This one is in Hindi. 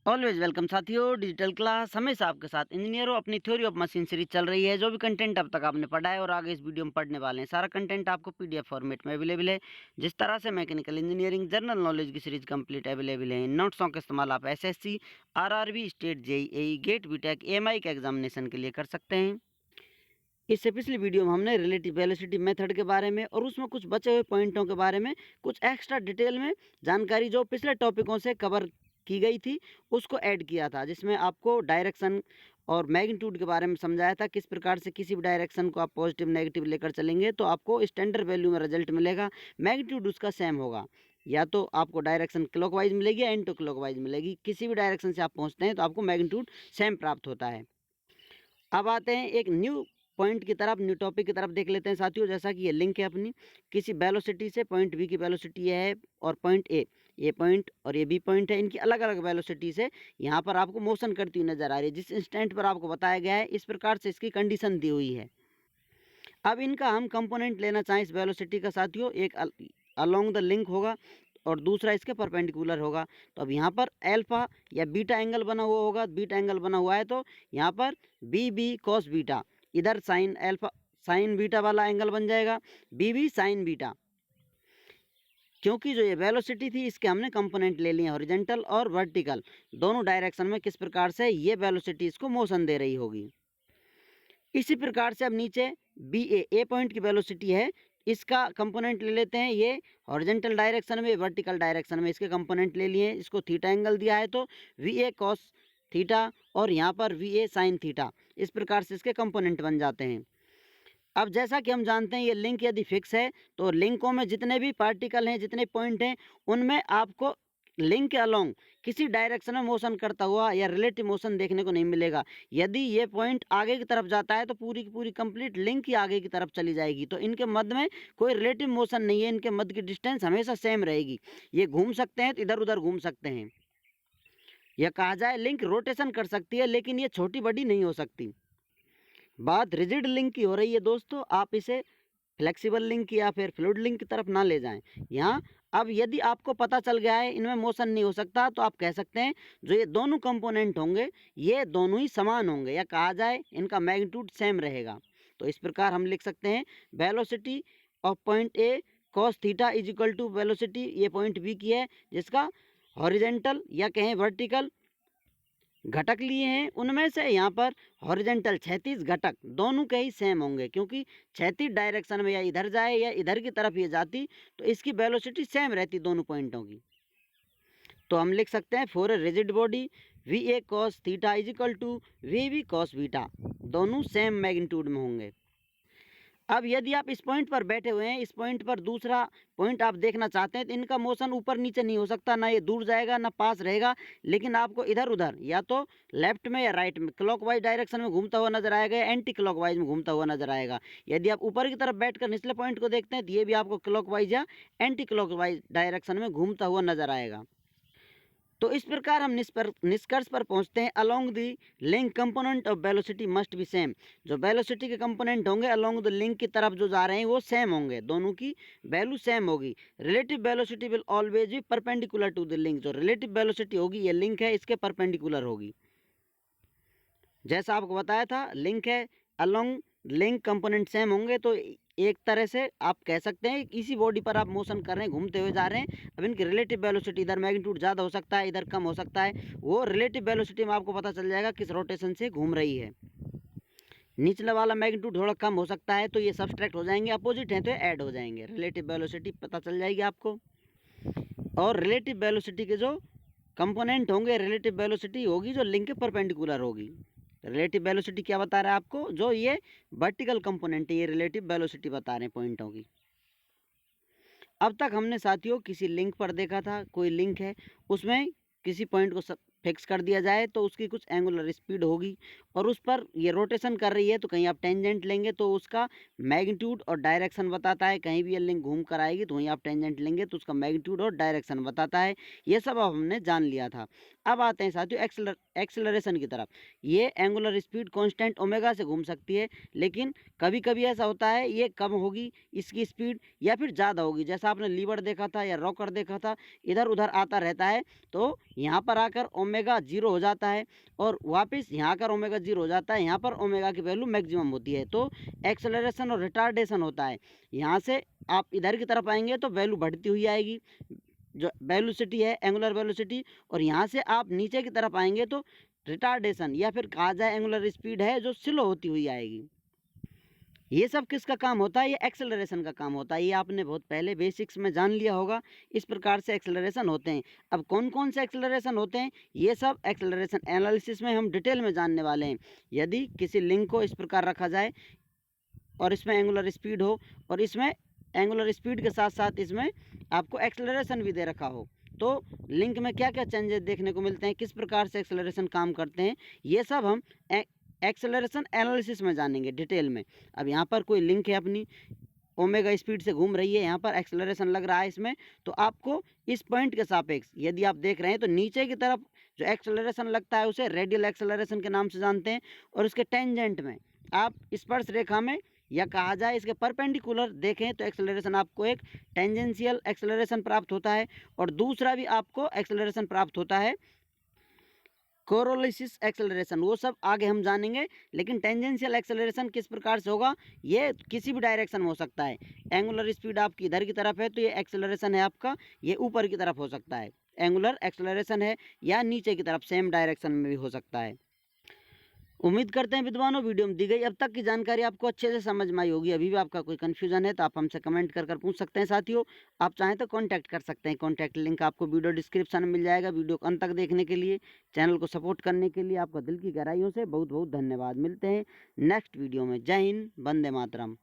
ऑलवेज वेलकम साथियों। डिजिटल क्लास हमेशा आपके साथ इंजीनियरों अपनी थ्योरी ऑफ मशीन सीरीज चल रही है। जो भी कंटेंट अब तक आपने पढ़ा है और आगे इस वीडियो में पढ़ने वाले हैं, सारा कंटेंट आपको पीडीएफ फॉर्मेट में अवेलेबल है। जिस तरह से मैकेनिकल इंजीनियरिंग जनरल नॉलेज की सीरीज कंप्लीट अवेलेबल है। इन नोट्सों का इस्तेमाल आप SSC, RRB, state JEE, GATE, BTech, AMI के एग्जामिनेशन के लिए कर सकते हैं। इससे पिछली वीडियो में हमने रिलेटिव वेलोसिटी मेथड के बारे में और उसमें कुछ बचे हुए पॉइंटों के बारे में कुछ एक्स्ट्रा डिटेल में जानकारी जो पिछले टॉपिकों से कवर की गई थी उसको ऐड किया था, जिसमें आपको डायरेक्शन और मैग्नीट्यूड के बारे में समझाया था। किस प्रकार से किसी भी डायरेक्शन को आप पॉजिटिव नेगेटिव लेकर चलेंगे तो आपको स्टैंडर्ड वैल्यू में रिजल्ट मिलेगा। मैग्नीट्यूड उसका सेम होगा, या तो आपको डायरेक्शन क्लॉकवाइज मिलेगी या एंटी क्लॉकवाइज मिलेगी। किसी भी डायरेक्शन से आप पहुंचते हैं तो आपको मैग्नीट्यूड सेम प्राप्त होता है। अब आते हैं एक न्यू पॉइंट की तरफ, न्यू टॉपिक की तरफ देख लेते हैं साथियों। जैसा कि ये लिंक है अपनी किसी वेलोसिटी से, पॉइंट बी की वेलोसिटी ये है और पॉइंट ए पॉइंट और ये बी पॉइंट है। इनकी अलग अलग वेलोसिटी से यहाँ पर आपको मोशन करती हुई नजर आ रही है। जिस इंस्टेंट पर आपको बताया गया है इस प्रकार से इसकी कंडीशन दी हुई है। अब इनका हम कंपोनेंट लेना चाहें इस वेलोसिटी का साथियों, एक अलोंग द लिंक होगा और दूसरा इसके परपेंडिकुलर होगा। तो अब यहाँ पर अल्फा या बीटा एंगल बना हुआ होगा। बीटा एंगल बना हुआ है तो यहाँ पर बी बी कॉस बीटा, इधर साइन अल्फा साइन बीटा वाला एंगल बन जाएगा, बी बी साइन बीटा। क्योंकि जो ये वेलोसिटी थी इसके हमने कंपोनेंट ले लिए हॉरिजॉन्टल और वर्टिकल दोनों डायरेक्शन में, किस प्रकार से ये वेलोसिटी इसको मोशन दे रही होगी। इसी प्रकार से अब नीचे बी ए पॉइंट की वेलोसिटी है, इसका कंपोनेंट ले लेते हैं। ये हॉरिजॉन्टल डायरेक्शन में, वर्टिकल डायरेक्शन में इसके कंपोनेंट ले लिए। इसको थीटा एंगल दिया है तो वी ए कॉस थीटा और यहाँ पर वी ए साइन थीटा, इस प्रकार से इसके कंपोनेंट बन जाते हैं। अब जैसा कि हम जानते हैं ये लिंक यदि फिक्स है तो लिंकों में जितने भी पार्टिकल हैं, जितने पॉइंट हैं, उनमें आपको लिंक के अलोंग किसी डायरेक्शन में मोशन करता हुआ या रिलेटिव मोशन देखने को नहीं मिलेगा। यदि ये पॉइंट आगे की तरफ जाता है तो पूरी की पूरी कंप्लीट लिंक ही आगे की तरफ चली जाएगी। तो इनके मध्य में कोई रिलेटिव मोशन नहीं है, इनके मध्य की डिस्टेंस हमेशा सेम रहेगी। ये घूम सकते हैं तो इधर उधर घूम सकते हैं, या कहा जाए लिंक रोटेशन कर सकती है, लेकिन ये छोटी बड़ी नहीं हो सकती। बात रिजिड लिंक की हो रही है दोस्तों, आप इसे फ्लेक्सिबल लिंक या फिर फ्लूइड लिंक की तरफ ना ले जाएं। यहाँ अब यदि आपको पता चल गया है इनमें मोशन नहीं हो सकता तो आप कह सकते हैं जो ये दोनों कंपोनेंट होंगे ये दोनों ही समान होंगे, या कहा जाए इनका मैग्नीट्यूड सेम रहेगा। तो इस प्रकार हम लिख सकते हैं velocity of point A cos theta is equal to velocity, ये पॉइंट बी की है जिसका हॉरिजेंटल या कहें वर्टिकल घटक लिए हैं, उनमें से यहाँ पर हॉरिजेंटल क्षैतिज घटक दोनों के ही सेम होंगे, क्योंकि क्षैतिज डायरेक्शन में या इधर जाए या इधर की तरफ ये जाती तो इसकी वेलोसिटी सेम रहती दोनों पॉइंटों की। तो हम लिख सकते हैं for a rigid body v a cos theta is equal to v b cos beta, दोनों सेम मैग्नीट्यूड में होंगे। अब यदि आप इस पॉइंट पर बैठे हुए हैं, इस पॉइंट पर दूसरा पॉइंट आप देखना चाहते हैं तो इनका मोशन ऊपर नीचे नहीं हो सकता, ना ये दूर जाएगा ना पास रहेगा, लेकिन आपको इधर उधर या तो लेफ्ट में या राइट में क्लॉकवाइज डायरेक्शन में घूमता हुआ नजर आएगा या एंटी क्लॉकवाइज में घूमता हुआ नजर आएगा। यदि आप ऊपर की तरफ बैठकर निचले पॉइंट को देखते हैं तो ये भी आपको क्लॉकवाइज या एंटी क्लॉकवाइज डायरेक्शन में घूमता हुआ नजर आएगा। तो इस प्रकार हम निष्कर्ष पर पहुंचते हैं along the link component of velocity must be same. जो वेलोसिटी के कंपोनेंट होंगे अलोंग द लिंक की तरफ जो जा रहे हैं वो सेम होंगे, दोनों की वैल्यू सेम होगी। Relative velocity will always be perpendicular to the link, जो रिलेटिव वेलोसिटी होगी ये लिंक है इसके परपेंडिकुलर होगी। जैसा आपको बताया था लिंक है अलोंग लिंक कंपोनेंट सेम होंगे, तो एक तरह से आप कह सकते हैं इसी बॉडी पर आप मोशन कर रहे हैं, घूमते हुए जा रहे हैं। अब इनकी रिलेटिव वेलोसिटी इधर मैग्नीट्यूड ज़्यादा हो सकता है, इधर कम हो सकता है, वो रिलेटिव वेलोसिटी में आपको पता चल जाएगा किस रोटेशन से घूम रही है। निचला वाला मैग्नीट्यूड थोड़ा कम हो सकता है तो ये सब्सट्रैक्ट हो जाएंगे, अपोजिट हैं तो ऐड हो जाएंगे। रिलेटिव वेलोसिटी पता चल जाएगी आपको। और रिलेटिव वेलोसिटी के जो कंपोनेंट होंगे, रिलेटिव वेलोसिटी होगी जो लिंक के परपेंडिकुलर होगी। रिलेटिव वेलोसिटी क्या बता रहा है आपको, जो ये वर्टिकल कंपोनेंट है ये रिलेटिव वेलोसिटी बता रहे हैं पॉइंटों की। अब तक हमने साथियों किसी लिंक पर देखा था, कोई लिंक है उसमें किसी पॉइंट को फिक्स कर दिया जाए तो उसकी कुछ एंगुलर स्पीड होगी और उस पर ये रोटेशन कर रही है, तो कहीं आप टेंजेंट लेंगे तो उसका मैग्नीट्यूड और डायरेक्शन बताता है। कहीं भी ये लिंक घूम कर आएगी तो वहीं आप टेंजेंट लेंगे तो उसका मैग्नीट्यूड और डायरेक्शन बताता है। ये सब अब हमने जान लिया था। अब आते हैं साथियों एक्सेलरेशन की तरफ। ये एंगुलर स्पीड कांस्टेंट ओमेगा से घूम सकती है, लेकिन कभी कभी ऐसा होता है ये कम होगी इसकी स्पीड या फिर ज़्यादा होगी। जैसा आपने लीवर देखा था या रॉकर देखा था, इधर उधर आता रहता है, तो यहाँ पर आकर ओमेगा 0 हो जाता है और वापस यहाँ आकर ओमेगा 0 हो जाता है। यहाँ पर ओमेगा की वैल्यू मैक्सिमम होती है, तो एक्सेलरेशन और रिटार्डेशन होता है। यहाँ से आप इधर की तरफ आएंगे तो वैल्यू बढ़ती हुई आएगी, जो वेलोसिटी है एंगुलर वेलोसिटी, और यहाँ से आप नीचे की तरफ आएंगे तो रिटार्डेशन या फिर कहा जाए एंगुलर स्पीड है जो स्लो होती हुई आएगी। ये सब किसका काम होता है? ये एक्सेलरेशन का काम होता है। ये आपने बहुत पहले बेसिक्स में जान लिया होगा। इस प्रकार से एक्सेलरेशन होते हैं। अब कौन कौन से एक्सेलरेशन होते हैं, ये सब एक्सेलरेशन एनालिसिस में हम डिटेल में जानने वाले हैं। यदि किसी लिंक को इस प्रकार रखा जाए और इसमें एंगुलर स्पीड हो और इसमें एंगुलर स्पीड के साथ साथ इसमें आपको एक्सेलरेशन भी दे रखा हो, तो लिंक में क्या क्या चेंजेस देखने को मिलते हैं, किस प्रकार से एक्सेलरेशन काम करते हैं, ये सब हम एक्सेलरेशन एनालिसिस में जानेंगे डिटेल में। अब यहाँ पर कोई लिंक है अपनी ओमेगा स्पीड से घूम रही है, यहाँ पर एक्सेलरेशन लग रहा है इसमें, तो आपको इस पॉइंट के सापेक्ष यदि आप देख रहे हैं तो नीचे की तरफ जो एक्सेलरेशन लगता है उसे रेडियल एक्सेलरेशन के नाम से जानते हैं, और उसके टेंजेंट में आप स्पर्श रेखा में या कहा जाए इसके परपेंडिकुलर देखें तो एक्सेलरेशन आपको एक टेंजेंशियल एक्सेलरेशन प्राप्त होता है, और दूसरा भी आपको एक्सेलरेशन प्राप्त होता है कोरोलिसिस एक्सेलरेशन। वो सब आगे हम जानेंगे, लेकिन टेंजेंशियल एक्सेलरेशन किस प्रकार से होगा, ये किसी भी डायरेक्शन में हो सकता है। एंगुलर स्पीड आपकी इधर की तरफ है तो ये एक्सेलरेशन है आपका, ये ऊपर की तरफ हो सकता है एंगुलर एक्सेलरेशन है, या नीचे की तरफ सेम डायरेक्शन में भी हो सकता है। उम्मीद करते हैं विद्वानों वीडियो में दी गई अब तक की जानकारी आपको अच्छे से समझ में आई होगी। अभी भी आपका कोई कन्फ्यूजन है तो आप हमसे कमेंट कर पूछ सकते हैं। साथियों, आप चाहें तो कांटेक्ट कर सकते हैं, कांटेक्ट लिंक आपको वीडियो डिस्क्रिप्शन में मिल जाएगा। वीडियो को अंत तक देखने के लिए, चैनल को सपोर्ट करने के लिए आपका दिल की गहराइयों से बहुत बहुत धन्यवाद। मिलते हैं नेक्स्ट वीडियो में। जय हिंद, वंदे मातरम।